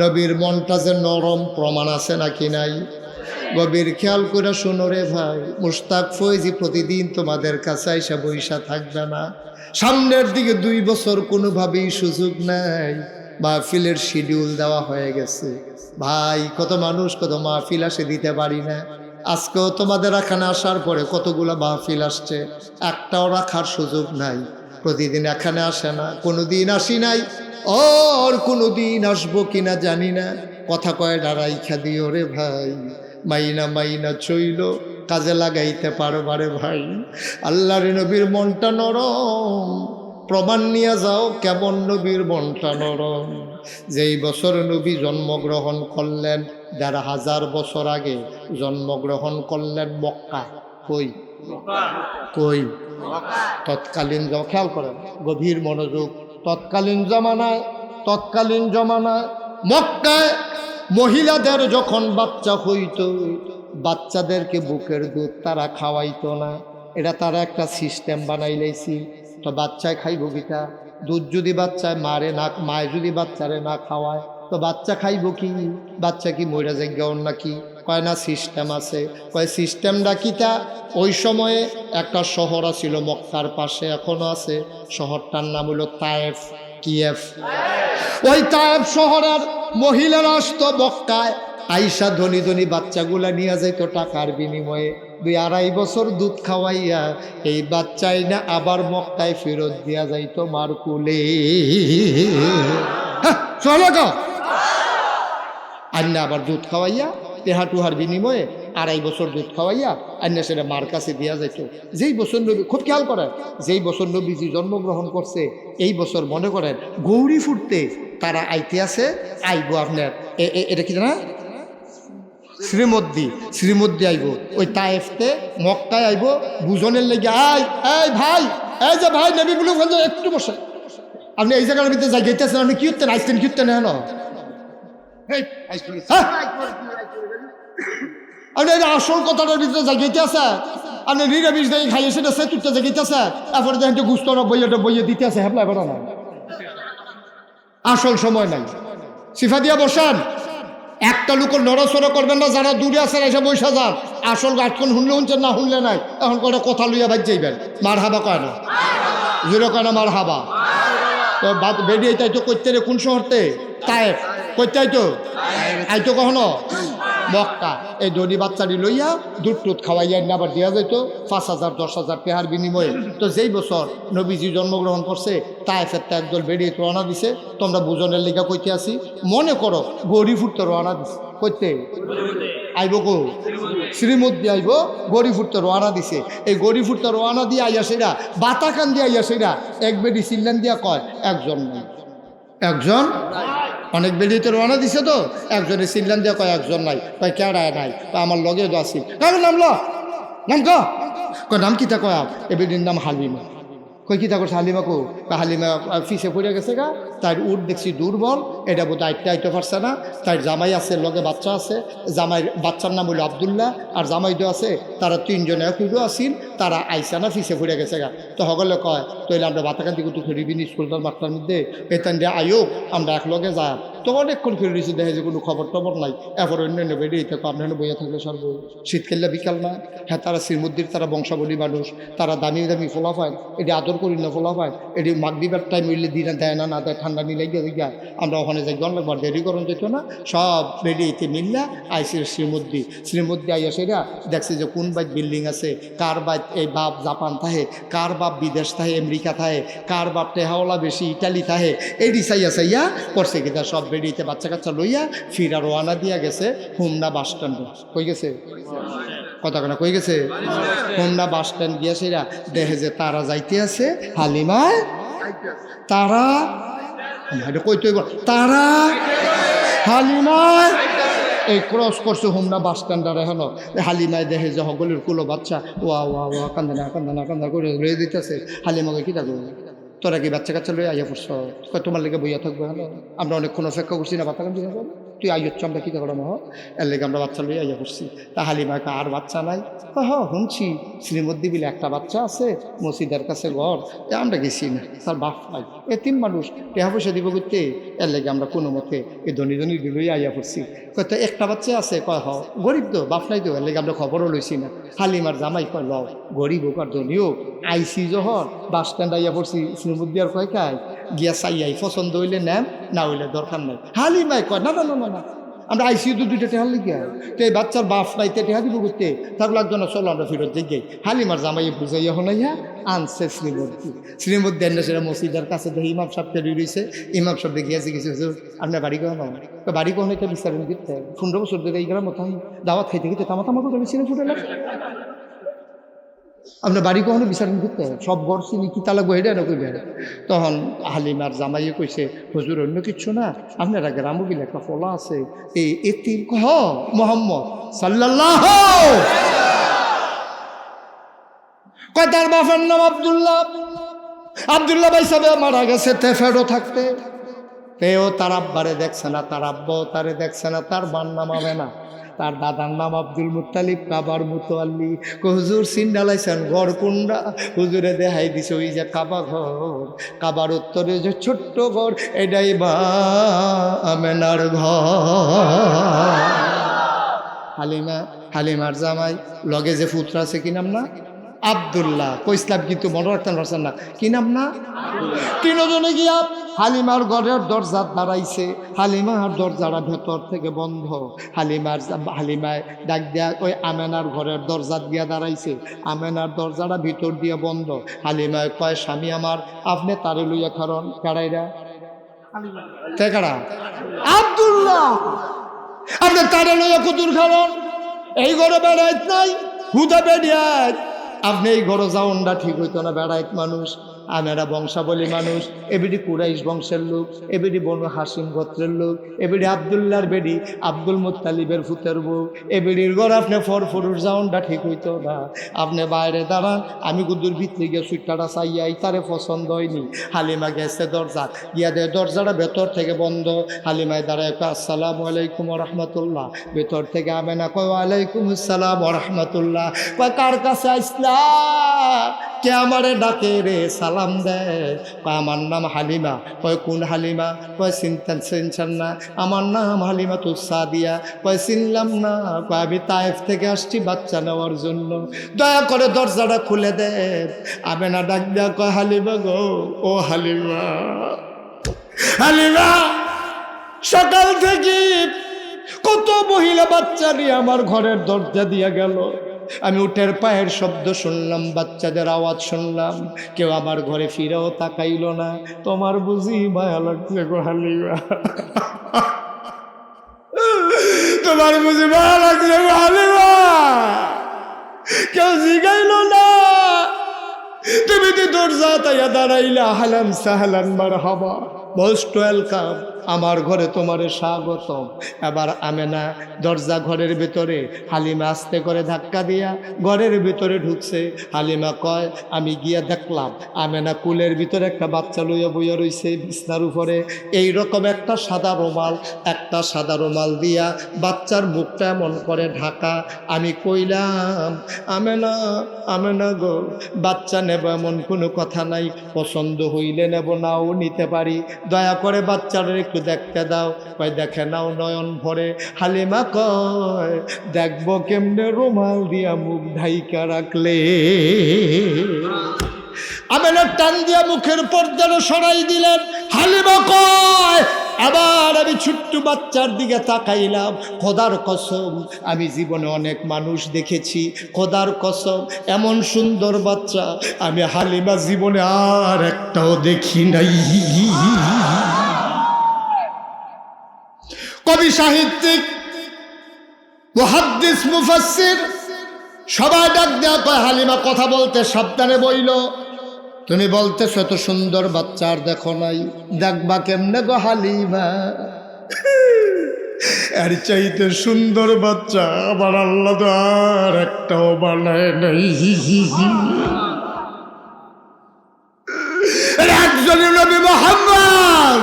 নবীর মনটা যে নরম প্রমাণ আছে নাকি নাই? গভীর খেয়াল করে শোনো রে ভাই, মুশতাক ফৈজি প্রতিদিন তোমাদের কাছে আইসা বইসা থাকবে না। সামনের দিকে 2 বছর কোনোভাবেই সুযোগ নাই। মাহফিলের শিডিউল দেওয়া হয়ে গেছে ভাই, কত মানুষ কত মাহফিল আসে দিতে পারি না। আজকেও তোমাদের এখানে আসার পরে কতগুলো মাহফিল আসছে, একটাও রাখার সুযোগ নাই। প্রতিদিন এখানে আসে না, কোনোদিন আসি নাই, আর কোনোদিন আসবো কিনা জানি না। কথা কয় ডারাইখা দিও রে ভাই, মাইনা মাইনা চইল কাজে লাগাইতে পারবারে ভাই। আল্লাহর নবীর মনটা নরম, প্রমাণ নিয়ে যাও কেমন নবীর মনটা নরম। যেই বছর নবী জন্মগ্রহণ করলেন 1500 বছর আগে জন্মগ্রহণ করলেন মক্কা। কই কই তৎকালীন, খেয়াল করেন গভীর মনোযোগ, তৎকালীন জমানায় মক্কায় মহিলাদের যখন বাচ্চা হইতো, বাচ্চাদেরকে বুকের দুধ তারা খাওয়াইতো না। এটা তারা একটা সিস্টেম বানাই লাইছি। তো বাচ্চায় খাইব কিটা? দুধ যদি বাচ্চায় মায় যদি বাচ্চারে না খাওয়ায় তো বাচ্চা খাইব কি? বাচ্চা কি মইরা যাইগাও নাকি? কয় না সিস্টেম আছে। কয় সিস্টেমটা কিটা? ওই সময়ে একটা শহর ছিল মক্কার পাশে, এখনো আছে। শহরটার নাম হলো তায়েফ। কিয়েফ। ওই তায়েফ শহরের মহিলারা আসতো মক্কায়, আইসা ধনী ধনী বাচ্চাগুলা নিয়ে যাইতো টাকার বিনিময়ে। 2-2.5 বছর দুধ খাওয়াইয়া এই বাচ্চাই না আবার মক্কায় ফেরত দিয়া যাইতো মার কুলে। আন্না আবার দুধ খাওয়াইয়া তেহা টুহার বিনিময়ে 2.5 বছর দুধ খাওয়াইয়া আন্না সেটা মার কাছে দিয়া যাইত। যেই বছর নবী, খুব খেয়াল করেন, যেই বছর নবীজি জন্মগ্রহণ করছে এই বছর মনে করেন গৌরী ফুটতে তারা আইতে আছে, আইব আপনার এটা কি জানা শ্রীমদ্দি আইব। ওই তায়েফতে মক্কায় আইব বুঝনের লেগে। এই ভাই, এই যে ভাই নবী বলু একটু বসে, আপনি এই জায়গার ভিতরে যাই গেতেছেন, আপনি কি উঠতেন আইসতেন কি উঠতেন না আপনি আসল কথাটার ভিতরে জায়গাইতে আছে, আপনি নিরামিষ দিয়ে খাইয়ে সেটা সে তুলতে জায়গাইতে আছে, এরপরে দেখেন গুস্ত বইয়ে দিতে আছে। হ্যাঁ এবার না, আসল সময় নাই। সিফা দিয়া বসান, একটা লোক নড়াচড়া করবেন না, যারা দূরে আছেন এসে বৈশা যান। আসল গাছক্ষণ শুনলে শুনছেন না শুনলে নাই। এখন কটা কথা লইয়া বাদ যাইবেন। মার হাবা কয় না, জোরে কয় না মার হাবা। তো বেরিয়ে তাইতো করতে রে কোন শহরতে? তায়েফ। করতে আইতো কখনো মক্কা। এই দড়ি বাচ্চাটি লইয়া দুধ টুধ খাওয়াইয়া আবার দেওয়া যেত 5,000 10,000 টাকার বিনিময়ে। তো যেই বছর নবীজি জন্মগ্রহণ করছে তায়েফের একদল বেরিয়ে রওনা দিছে। তোমরা বুঝনের লিগা কইতে আসি, মনে করো গড়ি ফুটতে রওনা দিছে। কইতে আইব গো শ্রীমদ্দি আইব, গড়ি ফুটতে রওনা দিছে। এই গড়ি ফুটতে রওনা দিয়ে আইয়া সেরা বাতাকান দিয়ে আইয়া সেরা এক বেডি চিল্লান দিয়া কয় একজন নাই, একজন। অনেক বেরিয়েতে রওনা দিছে তো একজনে চিল্লান দিয়া কয় একজন নাই। কয় কেডায় নাই? আমার লগে তো আসি। নাম নাম কিতা কয়? এ বেডির নাম হালিমা। কই কিতা করছে হালিমা? কো হালিমা ফিসে পড়ে গেছে গা, তার উঠ দেখছি দুর্বল, এটা বোধ আইতে পারছে না। তার জামাই আছে, লগে বাচ্চা আছে। জামাই বাচ্চার নাম হইল আবদুল্লাহ, আর জামাইটো আছে। তারা 3 জনে কুড়ো আসিল, তারা আইসা না ফিসে পড়ে গেছে গা। তো সকলে কয় তৈলে আমরা বাতাকান্তি কুতু ফিরিবিনি স্কুলটার মাঠটার মধ্যে এতান দিয়ে আয়ো আমরা একলগে যা। তো অনেকক্ষণ ফিরে দিয়েছি, দেখে যে কোনো খবর টবর নাই। এরপর অন্যান্য বেরিয়ে থাকো আপনার বইয়া থাকলে সর্ব শীতকালে বিকাল না। হ্যাঁ, তারা শ্রীমদ্দির তারা বংশাবলী মানুষ, তারা দামি দামি ফোলা পায়, এটি আদর করি না ফোলা পায়। এটি মাগরিবের টাইম হইলে দিনে দেয় না, না দেয়, ঠান্ডা নিলে গিয়ে আমরা ওখানে যাই অনেকবার দেরি করণ যেত না। সব বেরিয়েতে মিললা আইসি শ্রীমদ্দি আইয়া সেরা দেখছি যে কোন বাইক বিল্ডিং আছে, কার বাইক এই বাপ জাপান থাহে, কার বাপ বিদেশ থাহে আমেরিকা থাহে, কার বাপ টেহাওলা বেশি ইটালি থাহে। এই সাইয়া করছে কিনা সব বেরিয়েতে বাচ্চা কাচ্চা লইয়া ফিরা রওনা দিয়া গেছে হোমনা বাস স্ট্যান্ডে। কই গেছে কথা কেনা? কই গেছে হোমনা বাস স্ট্যান্ড গিয়া সেরা দেখে যে তারা যাইতে আছে হালিমায়। তারা কইতে তারা হালিমায় এই ক্রস করছে হোমনা বাস স্ট্যান্ডার। এখন হালিমায় দেখে যে হগলের কুলো বাচ্চা ওয়া কান্দা করে লয়ে দিতেছে। হালিমাকে কিতা করবে? তোরা কি বাচ্চা কাচ্চা লয়ে আইয়া পড়ছ? তোমার লেগে বইয়া থাকবো? হ্যালো, আমরা অনেকক্ষণ অপেক্ষা করছি না, বাতা কান্দি তুই আইয়চ্ছ আমরা কী করানো এর লেগে আমরা বাচ্চা লইয়া আইয়া করছি। তা হালিমাকে আর বাচ্চা নাই? শুনছি শ্রীমদ্দি বিলে একটা বাচ্চা আছে, মসজিদের কাছে ঘর, আমরা গেছি না, তার বাপ নাই, তিন মানুষ টেহা পয়সা দিব করতে, এর লেগে আমরা কোনো মতে এই ধনী ধনী লইয়া আইয়া করছি। কয়তো একটা বাচ্চা আছে, কয় গরিব তো, বাপ নাই তো, এর লেগে আমরা খবরও লইছি না। হালিমার জামাই কয় লও, গরিব হোক আর ধনী হোক, আইসি যখন বাস স্ট্যান্ড আইয়া পড়ছি, শ্রীমদ্দি আর কয় কায় গিয়া চাইয়াই পছন্দ হইলে নেন, না হইলে দরকার নাই। হালিমাই কয় না না না না, আমরা আইসিউ তো দুইটা টেহার লিখে, তো এই বাচ্চার বাপ নাইতে টেহা দিব করতে, তার লাগতো না, চলো আমরা ফিরত যাই। হালিমার জামাইয়ে বুঝাইয়া হনাইয়া আনছে শ্রীমদ্দি। শ্রীমদ্দি আনলে সেটা মসজিদের কাছে দেখে ইমাম সাহেব তৈরি রয়েছে। ইমাম সাহেব গিয়েছে কিছু আপনার বাড়ি কখন হয়, বাড়ি কখন এটা বিচারেন দিতে 15 বছর ধরে এই গ্রাম মতো দাওয়াত খাইতে খেতে তামাতামা করে ছিলেন ফুটে লাগে। আপনার বাড়ি কখনো বিচারণ করতে সব ঘর চিনি কি তালা গহেডে না কইবে। তখন হালিমার জামাইয়ে কইছে, হুজুর অন্য কিচ্ছু না, আপনারা গ্রামও বিলে একটা ফলা আছে, এই এতিম মোহাম্মদ সাল্লাল্লাহু কয় তার বাপের নাম আব্দুল্লাহ। আব্দুল্লাহ ভাই সাহেব মারা গেছে তেফেরও থাকতে, তেও তার আব্বারে দেখছে না, তার আব্বাও তারে দেখছে না, তার বার নাম হবে না, তার দাদার নাম আব্দুল মুত্তালিব, কাবার মুতোয়াল্লি। হুজুর সিন্ডালাইছেন ঘর কুন্ডা, হুজুরে দেখাই দিছে ওই যে কাবা ঘর, কাবার উত্তরে যে ছোট্ট ঘর, এটাই বা আমেনার ঘর। হালিমার জামাই লগে যে পুত্র আছে কি নাম না? আব্দুল্লাহ। কইসলাম কিন্তু মনে রাখতেন পারছেন না, কি নাম না? তিনজনে গিয়া হালিমার ঘরের দরজা দাঁড়াইছে, হালিমার দরজাটা ভেতর থেকে বন্ধ। হালিমায় ডাক দিয়া ওই আমেনার ঘরের দরজা দিয়া দাঁড়াইছে, আমেনার দরজাটা ভিতর দিয়ে বন্ধ। হালিমায় কয়, স্বামী আমার, আপনি তারে লইয়া কারণ কারাইরা কারা আব্দুল্লাহ, আপনি তারে লইয়া কুতুর কারণ এই ঘরে বেড়াইত নাই, হুদা বেড়িয়াত, আপনি এই ঘরে যাওনটা ঠিক হইতো না, বেড়াইত মানুষ, আমেরা বংশাবলী মানুষ, এবিডি কুরাইশ বংশের লোক, এবিডি বনু হাসিম গোত্রের লোক, এবিডি আব্দুল্লাহর বেডি, আব্দুল মুত্তালিবের ফুতের বউ, এবিডির ঘর আপনি ফরফরুর যাওনটা ঠিক হইতো না, আপনি বাইরে দাঁড়ান, আমি গুদুর ভিতরে গিয়ে সুইটাটা চাইয়াই, তারে পছন্দ হয়নি। হালিমা গেছে দরজা, গিয়া দেয় দরজাটা ভেতর থেকে বন্ধ। হালিমায় দাঁড়ায় কয়, আসসালামু আলাইকুম রহমতুল্লাহ। ভেতর থেকে আমেনা কয়, ওয়ালাইকুম আসসালাম রহমতুল্লাহ। কয়, কার কাছে আইসলা, কে আমারে ডাকে রে, সালাম দেয়? কয়, আমার নাম হালিমা। কয়, কোন হালিমা? কয়, চিনছেন না, আমার নাম হালিমা তো সাদিয়া। কয়, চিনলাম না। কয়, আমি তায়েফ থেকে আসছি বাচ্চা নেওয়ার জন্য, দয়া করে দরজাটা খুলে দে। আমেনা ডাক দেয়া কয়, হালিমা গো, ও হালিমা, হালিমা, সকাল থেকে কত মহিলা বাচ্চা নিয়ে আমার ঘরের দরজা দিয়া গেল, আমি উটের পায়ের শব্দ শুনলাম, বাচ্চাদের আওয়াজ শুনলাম, কেউ আমার ঘরে ফিরেও তাকাইল না, তোমার বুঝি মায়া লাগছে গো হালিমা, তোমার বুঝি মায়া লাগছে গো হালিমা, কেউ জিগাইল না, তুমি তো দরজা তাইয়া দাঁড়াইলা, হালান সাহালান মারহাবা, মোস্ট ওয়েলকাম, আমার ঘরে তোমারে স্বাগতম। এবার আমেনা দরজা ঘরের ভিতরে, হালিমা আস্তে করে ধাক্কা দিয়া ঘরের ভিতরে ঢুকছে। হালিমা কয়, আমি গিয়া দেখলাম আমেনা কুলের ভিতরে একটা বাচ্চা লইয়া বইয়া রইছে বিছনার উপরে, এইরকম একটা সাদা রুমাল দিয়া বাচ্চার মুখটা এমন করে ঢাকা। আমি কইলাম, আমেনা গো, বাচ্চা নেব এমন কোনো কথা নাই, পছন্দ হইলে নেব, নাও নিতে পারি, দয়া করে বাচ্চাদের একটু দেখতে দাও। কয়, দেখে নাও নয়ন ভরে। হালিমা কয়, দেখবো কেমনে রুমাল দিয়া মুখ ঢাইকা রাখলে। আমেনা টান দিয়া মুখের পর্দাটা সরাই দিলেন। হালিমা কয়, আবার আমি ছোট্ট বাচ্চার দিকে তাকাইলাম, খোদার কসম আমি জীবনে অনেক মানুষ দেখেছি, খোদার কসম এমন সুন্দর বাচ্চা আমি হালিমা জীবনে আর একটাও দেখি নাই। কবি, সাহিত্যিক, মুহাদ্দিস, মুফাসসির সবাই ডাক দেয়া কয়, হালিমা কথা বলতে সাবধানে বইল, তুমি বলতেছ এত সুন্দর বাচ্চা আর দেখো নাই, দেখবা কেমনে গো হালিমা, এর চাইতে সুন্দর বাচ্চা আবার আল্লাহ তো আর একটাও বানায় নাই। একজন নবী মুহাম্মদ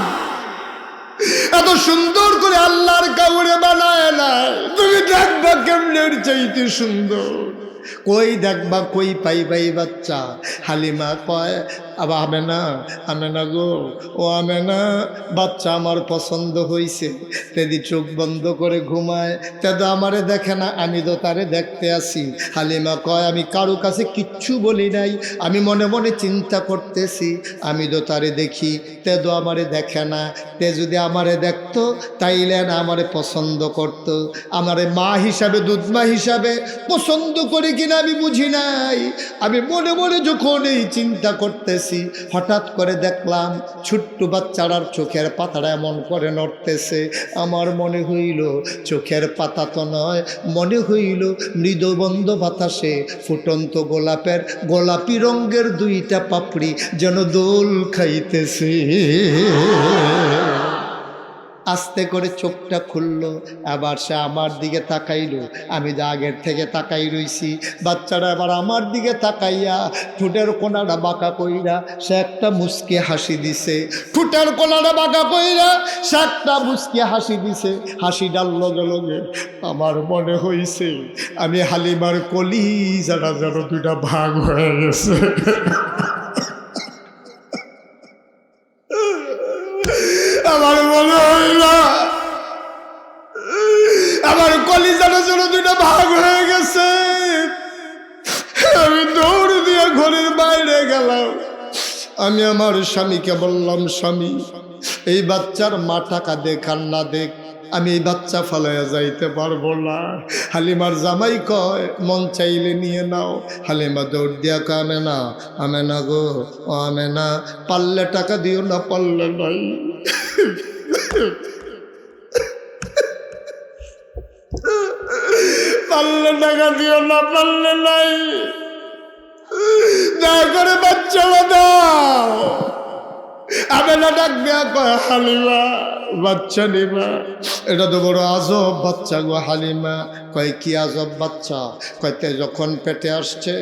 এত সুন্দর করে আল্লাহর মেয়ের চাইতে সুন্দর। কই দেখবা কই পাইবা এই বাচ্চা? হালিমা কয় আবার আমেনা, আমেনা গো, ও আমেনা, বাচ্চা আমার পছন্দ হইছে। তেদি চোখ বন্ধ করে ঘুমায়, তেদো আমারে দেখে না, আমি তো তারে দেখতে আসি। হালিমা কয় আমি কারো কাছে কিচ্ছু বলি নাই, আমি মনে মনে চিন্তা করতেছি, আমি তো তারে দেখি, তেদো আমারে দেখে না। তে যদি আমারে দেখতো তাইলে না আমারে পছন্দ করতো। আমারে মা হিসাবে, দুধমা হিসাবে পছন্দ করে কিনা আমি বুঝি নাই। আমি মনে মনে যখন এই চিন্তা করতেছি, হঠাৎ করে দেখলাম ছোট্ট বাচ্চাটার চোখের পাতাটা এমন করে নড়তেছে। আমার মনে হইল চোখের পাতা তো নয়, মনে হইল মৃদুবন্ধ বাতাসে ফুটন্ত গোলাপের গোলাপি রঙের দুইটা পাপড়ি যেন দোল খাইতেছে। আস্তে করে চোখটা খুললো, আবার সে আমার দিকে তাকাইলো। আমি যা আগের থেকে তাকাই রইছি, বাচ্চারা আবার আমার দিকে তাকাইয়া ঠোঁটের কোনাটা বাঁকা কইরা সে একটা মুচকি হাসি দিছে। ঠোঁটের কোনাটা বাঁকা কইরা সে একটা মুচকি হাসি দিছে। হাসিটার লগে লগে আমার মনে হইছে আমি হালিমার কলিজাটা যেন দুইটা ভাগ হয়ে গেছে। আমার মনে হইল আমার কলিজাটা যেন দুইটা ভাগ হয়ে গেছে। আমি দৌড় দিয়ে ঘরের বাইরে গেলাম। আমি আমার স্বামীকে বললাম, স্বামী, এই বাচ্চার মা টাকা দেখ আর না দেখ, আমি এই বাচ্চা ফালাইয়া যাইতে পারবো না। হালিমার জামাই কয় মন চাইলে নিয়ে নাও। হালিমা দৌড় দিয়া কয় আমেনা, আমেনা গো, ও আমেনা, পারলে টাকা দিও না, পারলে নাই। পারলে টাকা দিও না, পারলে নাই, দয়া করে বাচ্চাটা দাও। আমেনা ডাক দেয়া কয় হালিমা, বাচ্চা নিবা? এটা তো বড় আজব বাচ্চা গো। হালিমা কয় কি আজব বাচ্চা? কয়তে যখন পেটে আসছে,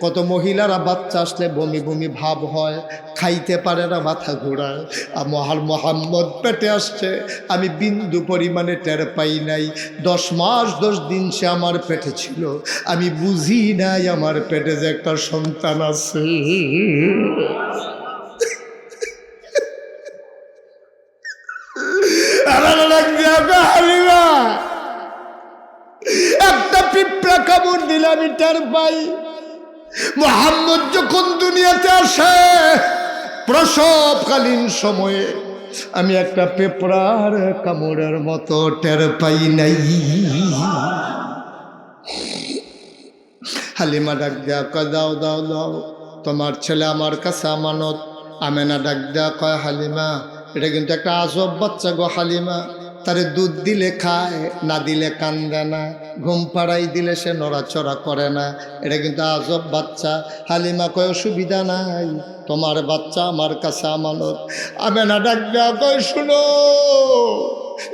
কত মহিলারা বাচ্চা আসলে বমি বমি ভাব হয়, খাইতে পারে না, মাথা ঘোরায়। আর মোহাম্মদ পেটে আসছে, আমি বিন্দু পরিমাণে টের পাই নাই। 10 মাস 10 দিন সে আমার পেটে ছিল, আমি বুঝি নাই আমার পেটে যে একটা সন্তান আছে। একটা পিঁপড়া কামড় দিলে আমি টের পাই। মুহাম্মদ যখন দুনিয়াতে আসে প্রসবকালীন সময়ে, আমি একটা পিঁপড়ার কামড়ের মতো টের পাই নাই। হালিমা ডাক দেয়া কয় দাও দাও দাও, তোমার ছেলে আমার কাছে আমানত। আমেনা ডাক দেয়া কয় হালিমা, এটা কিন্তু একটা আজব বাচ্চা গো। হালিমা, তারে দুধ দিলে খায়, না দিলে কান্দে না, ঘুম পাড়াই দিলে সে নড়াচড়া করে না, এটা কিন্তু আজব বাচ্চা। হালিমা কয় অসুবিধা নাই, তোমার বাচ্চা আমার কাছে আমানত। আমেনা ডাক দেয়া কয় শুনো,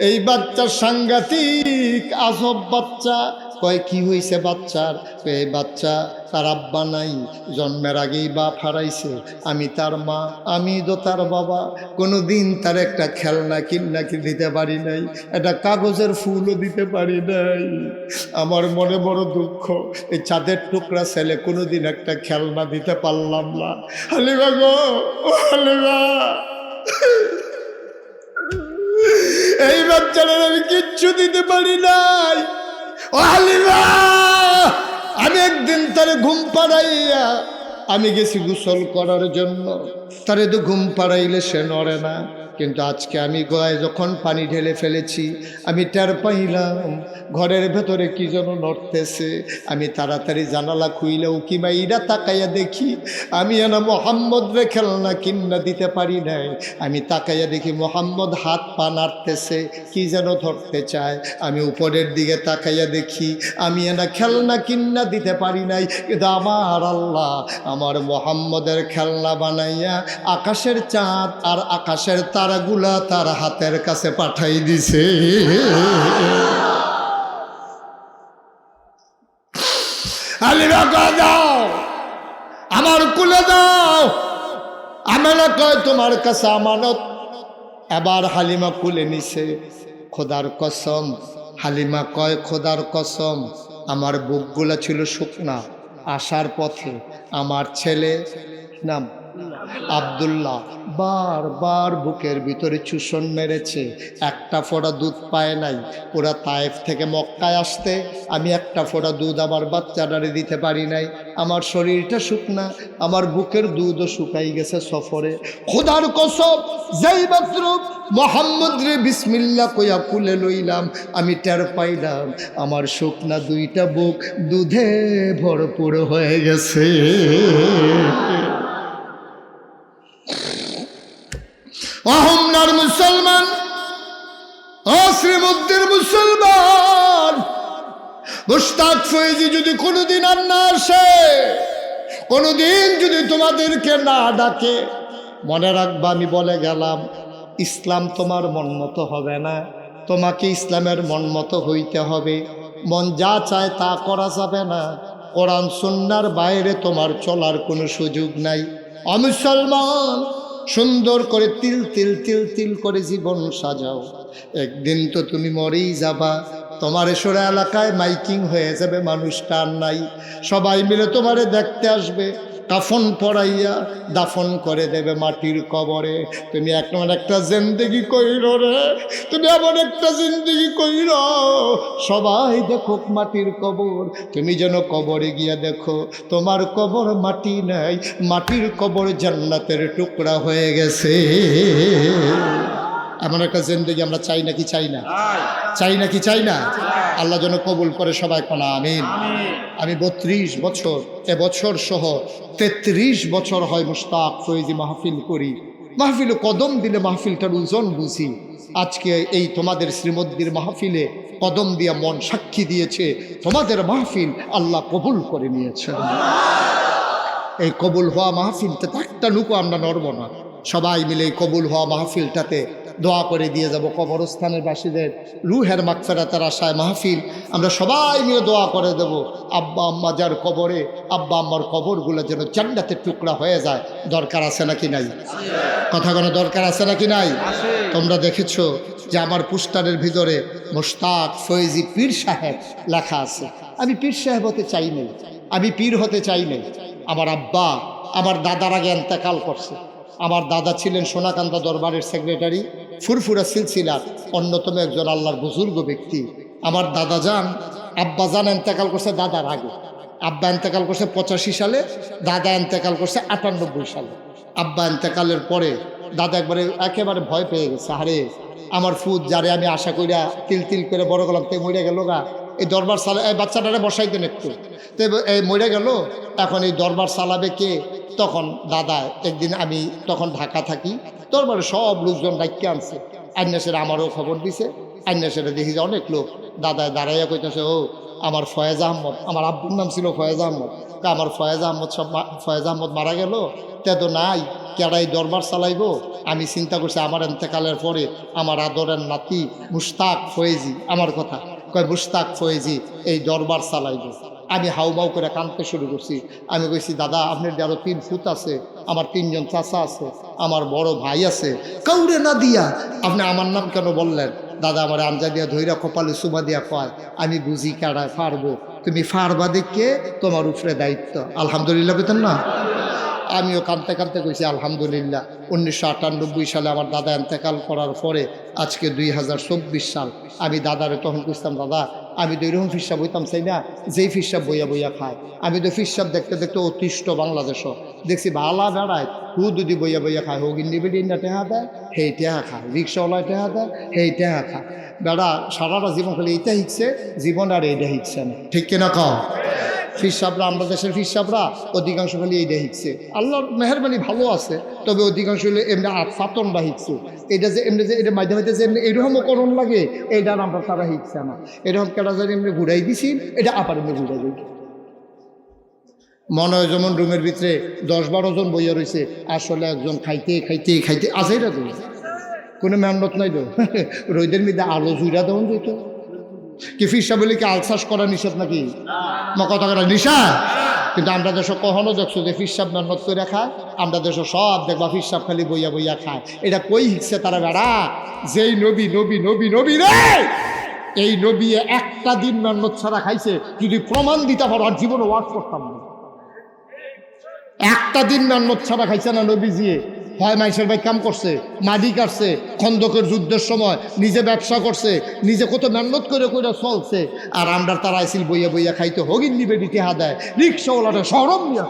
এই বাচ্চা সাংঘাতিক আজব বাচ্চা। কয় কি হয়েছে বাচ্চার? এই বাচ্চা তার আব্বা নাই, জন্মের আগেই বাপ হারাইছে, আমি তার মা, আমি তো তার বাবা। কোনো দিন তার একটা খেলনা কিনা দিতে পারি নাই, একটা কাগজের ফুলও দিতে পারি নাই। আমার মনে বড় দুঃখ, এই চাঁদের টুকরা ছেলে কোনো দিন একটা খেলনা দিতে পারলাম না। হালিমা গো, ও হালিমা, এই বাচ্চাটার আমি কিচ্ছু দিতে পারি নাই। ও হালিমা, আমি একদিন তারে ঘুম পাড়াইয়া আমি গেছি গোসল করার জন্য, তারে তো ঘুম পাড়াইলে সে নড়ে না। কিন্তু আজকে আমি গলায় যখন পানি ঢেলে ফেলেছি, আমি টের পাইলাম ঘরের ভেতরে কি যেন নড়তেছে। আমি তাড়াতাড়ি জানালা খুইলে উকি মাইরা তাকাইয়া দেখি, আমি না মোহাম্মদ রে খেলনা কিন্না দিতে পারি নাই। আমি তাকাইয়া দেখি মোহাম্মদ হাত পা নাড়তেছে, কি যেন ধরতে চায়। আমি উপরের দিকে তাকাইয়া দেখি আমি না খেলনা কিন্না দিতে পারি নাই, কিন্তু আমার আল্লাহ আমার মোহাম্মদের খেলনা বানাইয়া আকাশের চাঁদ আর আকাশের তারাগুলা তার হাতের কাছে পাঠাই দিছে। হালিমা কয় দাও, আমার কুলে দাও। আমেনা কয় তোমার কাছে আমানত। এবার হালিমা কুলে নিছে। খোদার কসম, হালিমা কয় খোদার কসম, আমার বুকগুলা ছিল শুকনা। আসার পথে আমার ছেলে নাম আব্দুল্লাহ বারবার বুকের ভিতরে চুষণ মেরেছে, একটা ফোঁটা দুধ পায় নাই। ওরা তায়েফ থেকে মক্কায় আসতে আমি একটা ফোঁটা দুধ আমার বাচ্চাটারে দিতে পারি নাই। আমার শরীরটা শুকনা, আমার বুকের দুধও শুকাই গেছে সফরে। খোদার কসম, যেই মাত্র মোহাম্মদ রে বিসমিল্লাহ কইয়া কুলে লইলাম, আমি টের পাইলাম আমার শুকনা দুইটা বুক দুধে ভরপুর হয়ে গেছে। অহমনার মুসলমান, অশ্রীমুদ্দের মুসলমান, মুশতাক ফয়েজি যদি কোনোদিন আর না আসে, কোনোদিন যদি তোমাদেরকে না ডাকে, মনে রাখবা আমি বলে গেলাম ইসলাম তোমার মন মতো হবে না, তোমাকে ইসলামের মন মতো হইতে হবে। মন যা চায় তা করা যাবে না, কোরআন সুন্নাহর বাইরে তোমার চলার কোনো সুযোগ নাই। অমুসলমান, সুন্দর করে তিল তিল তিল তিল করে জীবন সাজাও, একদিন তো তুমি মরেই যাবা। তোমার এসরে এলাকায় মাইকিং হয়ে যাবে, মানুষ টান নাই, সবাই মিলে তোমারে দেখতে আসবে, কাফন পরাইয়া দাফন করে দেবে মাটির কবরে। তুমি এমন একটা জিন্দেগি কইর রে, তুমি এমন একটা জিন্দেগি কইর, সবাই দেখো মাটির কবর, তুমি যেন কবরে গিয়া দেখো তোমার কবর মাটি নাই, মাটির কবর জান্নাতের টুকরা হয়ে গেছে। এমন একটা জিন্দেগি আমরা চাই নাকি চাই না? চাই নাকি চাই না? আল্লাহ যেন কবুল করে, সবাই কোনা আমিন। আমি 32 বছর, এবছর সহ 33 বছর হয় মুশতাক ফয়েজি মাহফিল করি। মাহফিলে কদম দিলে মাহফিলটার ওজন বুঝি। আজকে এই তোমাদের শ্রীমদ্দির মাহফিলে কদম দিয়া মন সাক্ষী দিয়েছে, তোমাদের মাহফিল আল্লাহ কবুল করে নিয়েছে। এই কবুল হওয়া মাহফিলটাতে একটা লুকো আমরা নড়ব না, সবাই মিলে এই কবুল হওয়া মাহফিলটাতে দোয়া করে দিয়ে যাব। কবরস্থানের বাসীদের রুহের মাগফিরাতের আশায় মাহফিল আমরা সবাই মিলে দোয়া করে দেব। আব্বা আম্মা যার কবরে, আব্বা আম্মার কবরগুলো যেন জান্নাতের টুকরা হয়ে যায়। দরকার আছে নাকি নাই? কথা কোনো দরকার আছে নাকি নাই? তোমরা দেখেছো যে আমার পোস্টারের ভিতরে মুশতাক ফয়েজি পীর সাহেব লেখা আছে। আমি পীর সাহেব হতে চাই নাই, আমি পীর হতে চাই নাই। আমার আব্বা আমার দাদার আগে ইন্তেকাল করছে। আমার দাদা ছিলেন সোনাকান্দা দরবারের সেক্রেটারি, ফুরফুরা সিলসিলার অন্যতম একজন আল্লাহর বুজুর্গ ব্যক্তি। আমার দাদা যান, আব্বা যান ইন্তেকাল করছে দাদার আগে। আব্বা ইন্তেকাল করছে 85 সালে, দাদা ইন্তেকাল করছে 98 সালে। আব্বা ইন্তেকালের পরে দাদা একেবারে ভয় পেয়ে গেছে, আরে আমার ফুদ যারে আমি আশা করিয়া তিল তিল করে বড় গেলাম, তে মরে গেল গা, এই দরবার চালা, এই বাচ্চাটারে বসাই দেন একটু, তো এই মরে গেল, এখন এই দরবার চালাবে কে? তখন দাদা একদিন, আমি তখন ঢাকা থাকি, দরবারে সব লোকজন ডাকিয়ে আনছে, আইনাসের আমারও খবর দিছে, আইনাসেরা দেখি যে অনেক লোক। দাদা দাঁড়াইয়া কইতেছে, ও আমার ফয়েজ আহমদ, আমার আব্বুর নাম ছিল ফয়েজ আহমদ, আমার ফয়েজ আহমদ সব ফয়েজ আহমদ মারা গেল, তে তো নাই, কেডাই দরবার চালাইব? আমি চিন্তা করছি আমার ইন্তেকালের পরে আমার আদরের নাতি মুশতাক ফয়েজি, আমার কথা কয় মুশতাক ফয়েজি এই দরবার চালাইব। আমি হাউমাউ করে কাঁদতে শুরু করছি। আমি কইছি, দাদা আপনার আরো 3 ফুট আছে, আমার 3 জন চাচা আছে, আমার বড় ভাই আছে, কাউরে না দিয়া আপনি আমার নাম কেন বললেন? দাদা আমার আঞ্জা দিয়া ধৈরা কপালে সুমা দিয়া কয়, আমি বুঝি কারা পারবো, তুমি ফারবা দেখে তোমার উপরে দায়িত্ব। আলহামদুলিল্লাহ বেতন না? আমিও কাঁদতে কাঁদতে কইছি আলহামদুলিল্লাহ। 1998 সালে আমার দাদা ইন্তেকাল করার পরে আজকে 2024 সাল। আমি দাদারে তখন কইতাম, দাদা আমি তো এরকম ফিরসাব হইতাম চাই না, যেই ফিরসাব বইয়া বইয়া খায়। আমি তো ফিরসাব দেখতে দেখতে অতিষ্ঠ বাংলাদেশও দেখছি, ভালা বেড়ায় হু দুদি বইয়া বইয়া খায়, হোক ইন্ডিপেন্ডেন্টটা টেহা দেয়, সেই টেহা খায়, রিক্সাওয়ালায় টেহা দেয়, সেই টেহা খায়। বেড়া সারাটা জীবন খালি এইটা শিখছে, জীবন আর এইটা শিখছে না, ঠিক কিনা কও? ফিরসাবরা, আমরা দেশের ফিরসাবরা অধিকাংশ খালি এইটা শিখছে। আল্লাহর মেহরবানি ভালো আছে, তবে অধিকাংশ হলে এমনি ফাতনরা শিখছে। এটা যে এমনি যে এটা মাধ্যমে যে এমনি এরকমও করণ লাগে, এইটার আমরা তারা শিখছে না। এরকম কেটা যদি এমনি ঘুরাই দিছি, এটা আবার এমনি ঘুরাই দিই। মনে হয় যেমন রুমের ভিতরে 10-12 জন বইয়া রয়েছে, আসলে একজন খাইতে খাইতে খাইতে আছে, এটা তো কোনো মেহনত নাই তো। রোদের মধ্যে আলো জুইরা দেওয়া যেত কি? ফিরসাব বলে কি আলসাস করা নিষেধ নাকি? কথা করা নিশা? কিন্তু আমরা দেশ কখনো দেখছো যে ফিরসাব মেহনত করে খায়? আমরা দেশ সব দেখবা ফিরসাব খালি বইয়া বইয়া খায়। এটা কই শিখছে তারা? বেড়া যেই নবী নবী নবী নবী রে, এই নবী একটা দিন মেহনত ছাড়া খাইছে, যদি প্রমাণ দিতে পারো আর জীবনে ওয়াজ করতাম না। একটা দিন মেহনত ছাড়া খাইছে না নবীজি। হয় মাইশের ভাই কাম করছে, মাটি কাটছে, খন্দকের যুদ্ধের সময় নিজে ব্যবসা করছে, নিজে কত মেহনত করে করে চলছে। আর আমরা তারা আইছিল বইয়া বইয়া খাইতে, হগিন নিবে দিতে হাদায় রিক্সাওয়ালাটা সরম নিয়ে